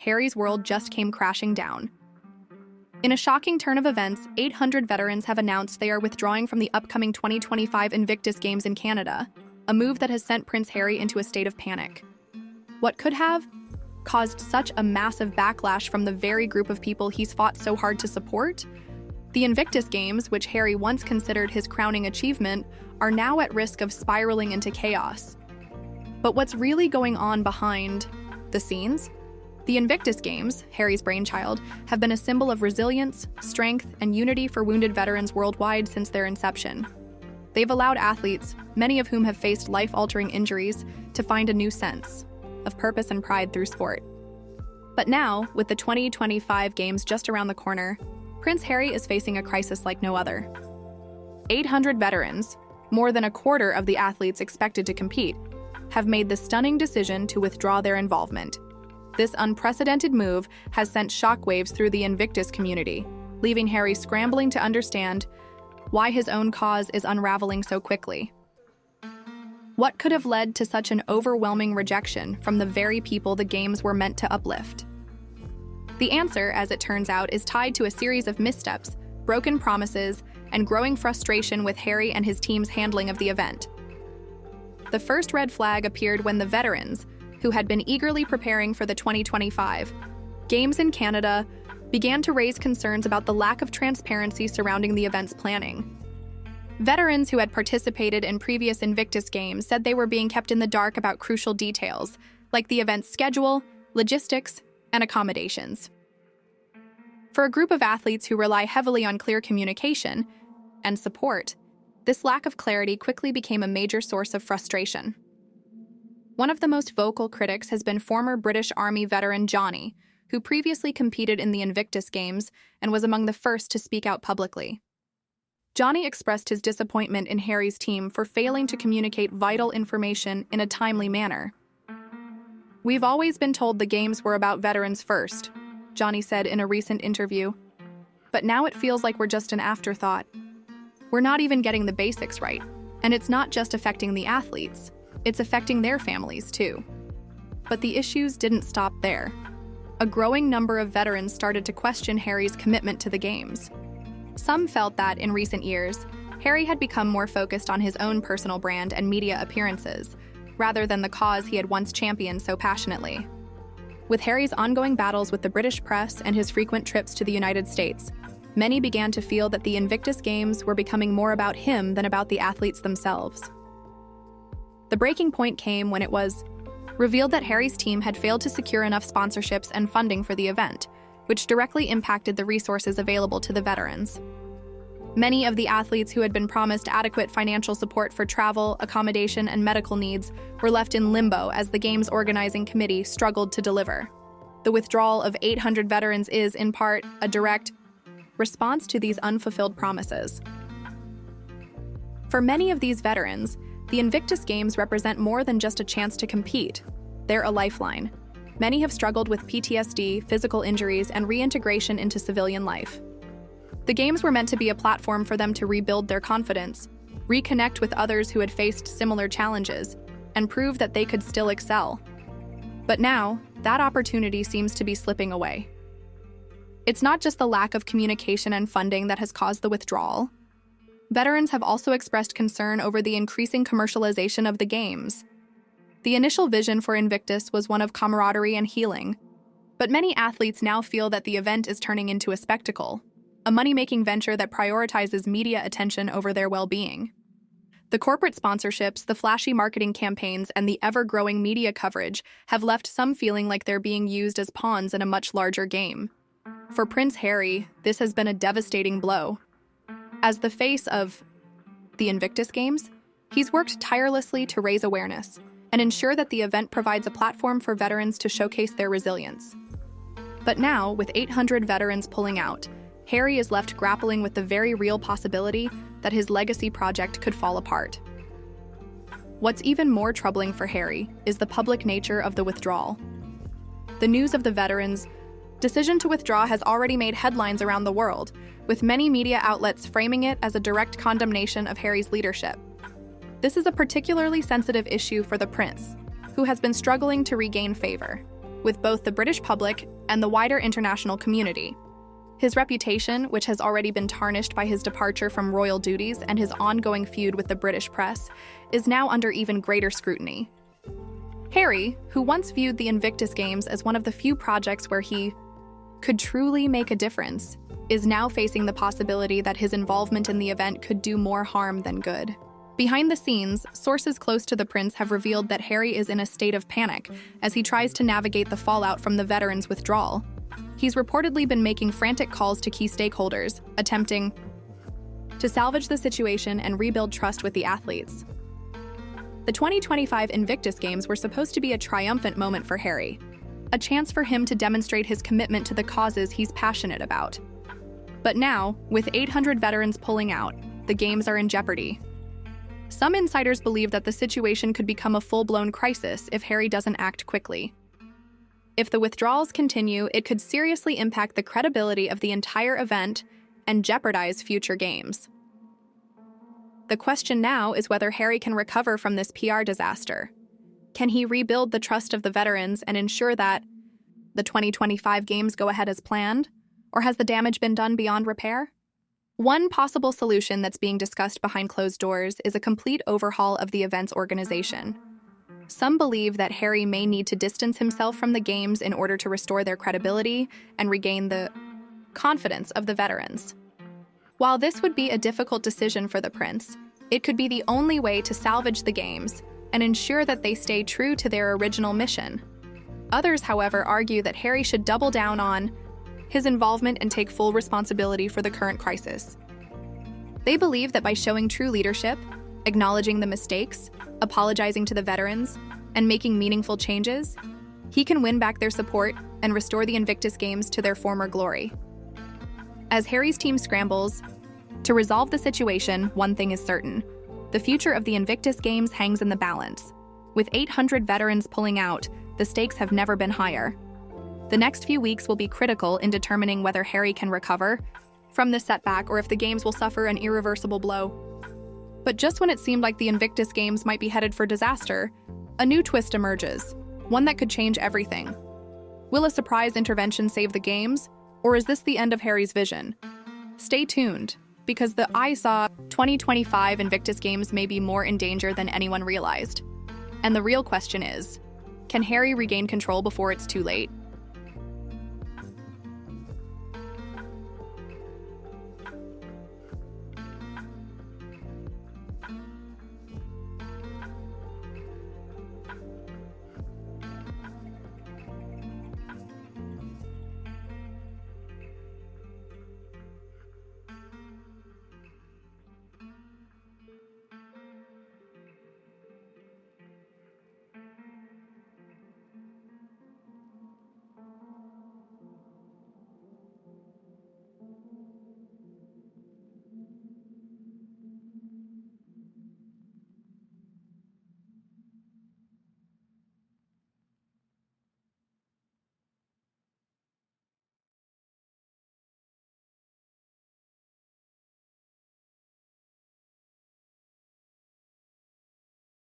Harry's world just came crashing down. In a shocking turn of events, 800 veterans have announced they are withdrawing from the upcoming 2025 Invictus Games in Canada, a move that has sent Prince Harry into a state of panic. What could have caused such a massive backlash from the very group of people he's fought so hard to support? The Invictus Games, which Harry once considered his crowning achievement, are now at risk of spiraling into chaos. But what's really going on behind the scenes? The Invictus Games, Harry's brainchild, have been a symbol of resilience, strength, and unity for wounded veterans worldwide since their inception. They've allowed athletes, many of whom have faced life-altering injuries, to find a new sense of purpose and pride through sport. But now, with the 2025 Games just around the corner, Prince Harry is facing a crisis like no other. 800 veterans, more than a quarter of the athletes expected to compete, have made the stunning decision to withdraw their involvement. This unprecedented move has sent shockwaves through the Invictus community, leaving Harry scrambling to understand why his own cause is unraveling so quickly. What could have led to such an overwhelming rejection from the very people the Games were meant to uplift? The answer, as it turns out, is tied to a series of missteps, broken promises, and growing frustration with Harry and his team's handling of the event. The first red flag appeared when the veterans, who had been eagerly preparing for the 2025 Games in Canada, began to raise concerns about the lack of transparency surrounding the event's planning. Veterans who had participated in previous Invictus Games said they were being kept in the dark about crucial details, like the event's schedule, logistics, and accommodations. For a group of athletes who rely heavily on clear communication and support, this lack of clarity quickly became a major source of frustration. One of the most vocal critics has been former British Army veteran Johnny, who previously competed in the Invictus Games and was among the first to speak out publicly. Johnny expressed his disappointment in Harry's team for failing to communicate vital information in a timely manner. "We've always been told the Games were about veterans first," Johnny said in a recent interview. "But now it feels like we're just an afterthought. We're not even getting the basics right. And it's not just affecting the athletes, it's affecting their families too." But the issues didn't stop there. A growing number of veterans started to question Harry's commitment to the Games. Some felt that, in recent years, Harry had become more focused on his own personal brand and media appearances, rather than the cause he had once championed so passionately. With Harry's ongoing battles with the British press and his frequent trips to the United States, many began to feel that the Invictus Games were becoming more about him than about the athletes themselves. The breaking point came when it was revealed that Harry's team had failed to secure enough sponsorships and funding for the event, which directly impacted the resources available to the veterans. Many of the athletes who had been promised adequate financial support for travel, accommodation, and medical needs were left in limbo as the Games organizing committee struggled to deliver. The withdrawal of 800 veterans is, in part, a direct response to these unfulfilled promises. For many of these veterans, the Invictus Games represent more than just a chance to compete. They're a lifeline. Many have struggled with PTSD, physical injuries, and reintegration into civilian life. The Games were meant to be a platform for them to rebuild their confidence, reconnect with others who had faced similar challenges, and prove that they could still excel. But now, that opportunity seems to be slipping away. It's not just the lack of communication and funding that has caused the withdrawal. Veterans have also expressed concern over the increasing commercialization of the Games. The initial vision for Invictus was one of camaraderie and healing, but many athletes now feel that the event is turning into a spectacle, a money-making venture that prioritizes media attention over their well-being. The corporate sponsorships, the flashy marketing campaigns, and the ever-growing media coverage have left some feeling like they're being used as pawns in a much larger game. For Prince Harry, this has been a devastating blow. As the face of the Invictus Games, he's worked tirelessly to raise awareness and ensure that the event provides a platform for veterans to showcase their resilience. But now, with 800 veterans pulling out, Harry is left grappling with the very real possibility that his legacy project could fall apart. What's even more troubling for Harry is the public nature of the withdrawal. The news of the veterans' decision to withdraw has already made headlines around the world, with many media outlets framing it as a direct condemnation of Harry's leadership. This is a particularly sensitive issue for the prince, who has been struggling to regain favor. with both the British public and the wider international community. His reputation, which has already been tarnished by his departure from royal duties and his ongoing feud with the British press, is now under even greater scrutiny. Harry, who once viewed the Invictus Games as one of the few projects where he could truly make a difference, is now facing the possibility that his involvement in the event could do more harm than good. Behind the scenes, sources close to the prince have revealed that Harry is in a state of panic as he tries to navigate the fallout from the veterans' withdrawal. He's reportedly been making frantic calls to key stakeholders, attempting to salvage the situation and rebuild trust with the athletes. The 2025 Invictus Games were supposed to be a triumphant moment for Harry, a chance for him to demonstrate his commitment to the causes he's passionate about. But now, with 800 veterans pulling out, the games are in jeopardy. Some insiders believe that the situation could become a full-blown crisis if Harry doesn't act quickly. If the withdrawals continue, it could seriously impact the credibility of the entire event and jeopardize future games. The question now is whether Harry can recover from this PR disaster. Can he rebuild the trust of the veterans and ensure that the 2025 games go ahead as planned? Or has the damage been done beyond repair? One possible solution that's being discussed behind closed doors is a complete overhaul of the event's organization. Some believe that Harry may need to distance himself from the games in order to restore their credibility and regain the confidence of the veterans. While this would be a difficult decision for the prince, it could be the only way to salvage the games and ensure that they stay true to their original mission. Others, however, argue that Harry should double down on his involvement and take full responsibility for the current crisis. They believe that by showing true leadership, acknowledging the mistakes, apologizing to the veterans, and making meaningful changes, he can win back their support and restore the Invictus Games to their former glory. As Harry's team scrambles to resolve the situation, one thing is certain: the future of the Invictus Games hangs in the balance. With 800 veterans pulling out, the stakes have never been higher. The next few weeks will be critical in determining whether Harry can recover from this setback or if the games will suffer an irreversible blow. But just when it seemed like the Invictus Games might be headed for disaster, a new twist emerges, one that could change everything. Will a surprise intervention save the games, or is this the end of Harry's vision? Stay tuned, because the 2025 Invictus Games may be more in danger than anyone realized. And the real question is, can Harry regain control before it's too late?